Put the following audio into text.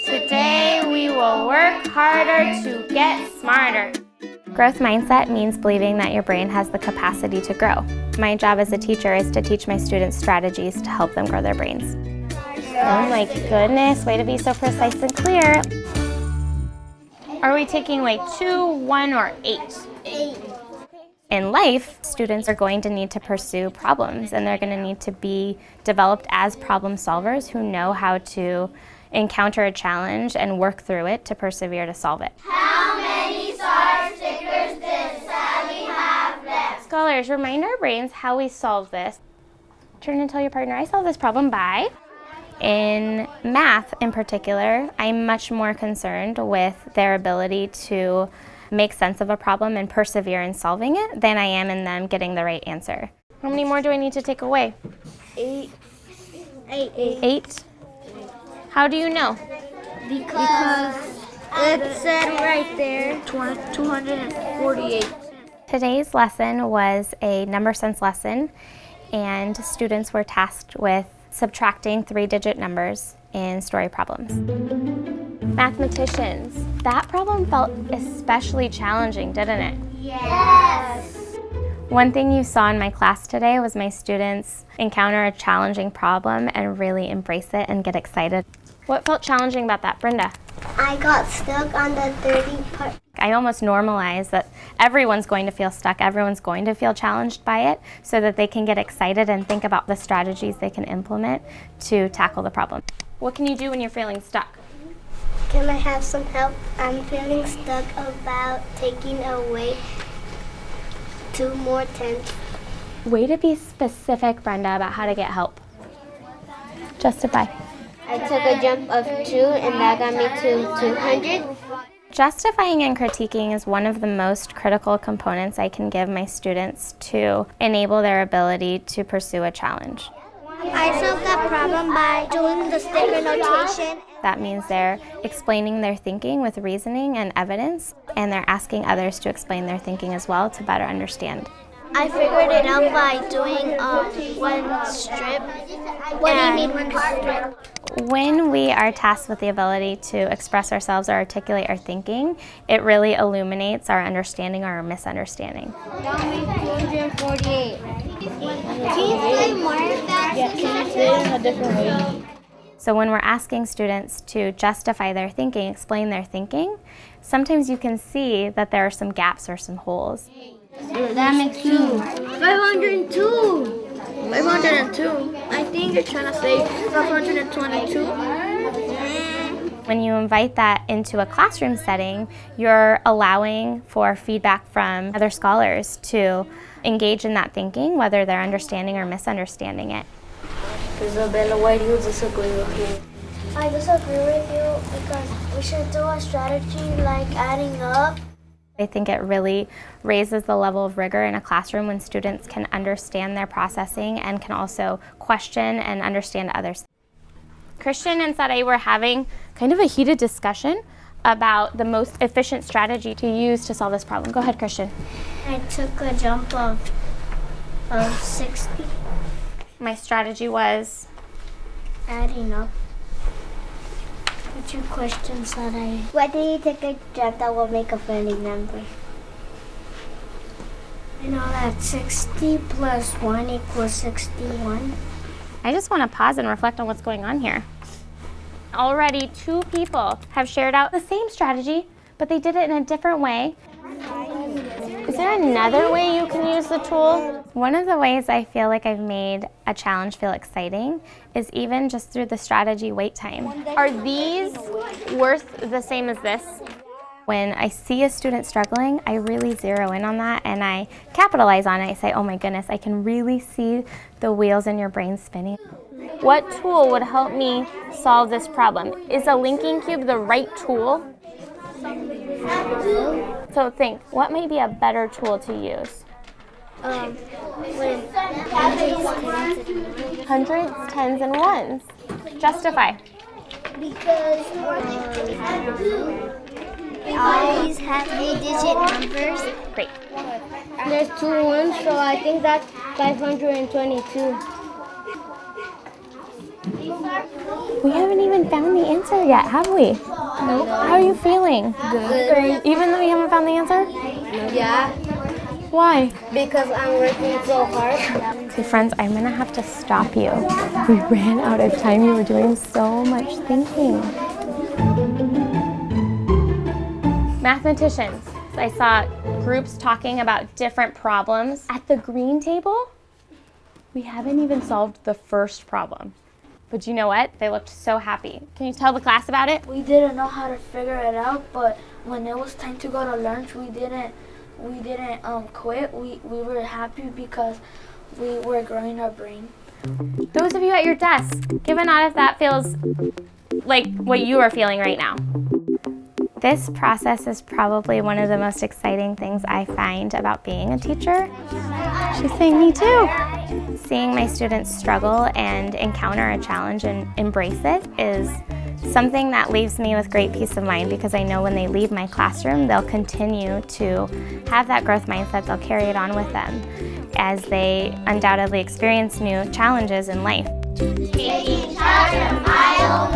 Today we will work harder to get smarter. Growth mindset means believing that your brain has the capacity to grow. My job as a teacher is to teach my students strategies to help them grow their brains. Oh my goodness, way to be so precise and clear. Are we taking like 2, 1, or 8? 8. In life, students are going to need to pursue problems, and they're going to need to be developed as problem solvers who know how to encounter a challenge and work through it to persevere to solve it. How many star stickers does Sally have left? Scholars, remind our brains how we solve this. Turn and tell your partner, I solved this problem by. In math in particular, I'm much more concerned with their ability to make sense of a problem and persevere in solving it than I am in them getting the right answer. How many more do I need to take away? 8. 8? How do you know? Because it said right there 248. Today's lesson was a number sense lesson, and students were tasked with subtracting 3-digit numbers in story problems. Mathematicians, that problem felt especially challenging, didn't it? Yes. One thing you saw in my class today was my students encounter a challenging problem and really embrace it and get excited. What felt challenging about that, Brenda? I got stuck on the 30 part. I almost normalize that everyone's going to feel stuck, everyone's going to feel challenged by it, so that they can get excited and think about the strategies they can implement to tackle the problem. What can you do when you're feeling stuck? Can I have some help? I'm feeling stuck about taking away 2 more tens. Way to be specific, Brenda, about how to get help. Justify. I took a jump of 2 and that got me to 200. Justifying and critiquing is one of the most critical components I can give my students to enable their ability to pursue a challenge. I solved that problem by doing the sticker notation. That means they're explaining their thinking with reasoning and evidence, and they're asking others to explain their thinking as well to better understand. I figured it out by doing one strip. What do you mean one strip? When we are tasked with the ability to express ourselves or articulate our thinking, it really illuminates our understanding or our misunderstanding. 248. Can you say more of that? Yeah, can you say it in a different way? So when we're asking students to justify their thinking, explain their thinking, sometimes you can see that there are some gaps or some holes. That makes 2. 502. 502. I think you're trying to say 522. When you invite that into a classroom setting, you're allowing for feedback from other scholars to engage in that thinking, whether they're understanding or misunderstanding it. Isabella, why do you disagree with me? I disagree with you because we should do a strategy like adding up. I think it really raises the level of rigor in a classroom when students can understand their processing and can also question and understand others. Christian and Sade were having kind of a heated discussion about the most efficient strategy to use to solve this problem. Go ahead, Christian. I took a jump of 60. My strategy was Adding up. What's your question, Sade? Why do you take a jump that will make a friendly number? I know that 60 plus 1 equals 61. I just want to pause and reflect on what's going on here. Already 2 people have shared out the same strategy, but they did it in a different way. Is there another way you can use the tool? One of the ways I feel like I've made a challenge feel exciting is even just through the strategy wait time. Are these worth the same as this? When I see a student struggling, I really zero in on that and I capitalize on it. I say, oh my goodness, I can really see the wheels in your brain spinning. What tool would help me solve this problem? Is a linking cube the right tool? So think, what might be a better tool to use? Hundreds, tens, and ones. Justify. Because always have 3-digit numbers. Great. There's 2 ones, so I think that's 522. We haven't even found the answer yet, have we? No. How are you feeling? Good. Even though you haven't found the answer? Yeah, Why? because I'm working so hard. Okay, friends, I'm gonna have to stop you. We ran out of time. You were doing so much thinking. Mathematicians. I saw groups talking about different problems. At the green table, we haven't even solved the first problem. But you know what? They looked so happy. Can you tell the class about it? We didn't know how to figure it out, but when it was time to go to lunch, we didn't quit. We were happy because we were growing our brain. Those of you at your desk, give a nod if that feels like what you are feeling right now. This process is probably one of the most exciting things I find about being a teacher. She's saying me too. Seeing my students struggle and encounter a challenge and embrace it is something that leaves me with great peace of mind, because I know when they leave my classroom, they'll continue to have that growth mindset. They'll carry it on with them as they undoubtedly experience new challenges in life. Taking charge of my own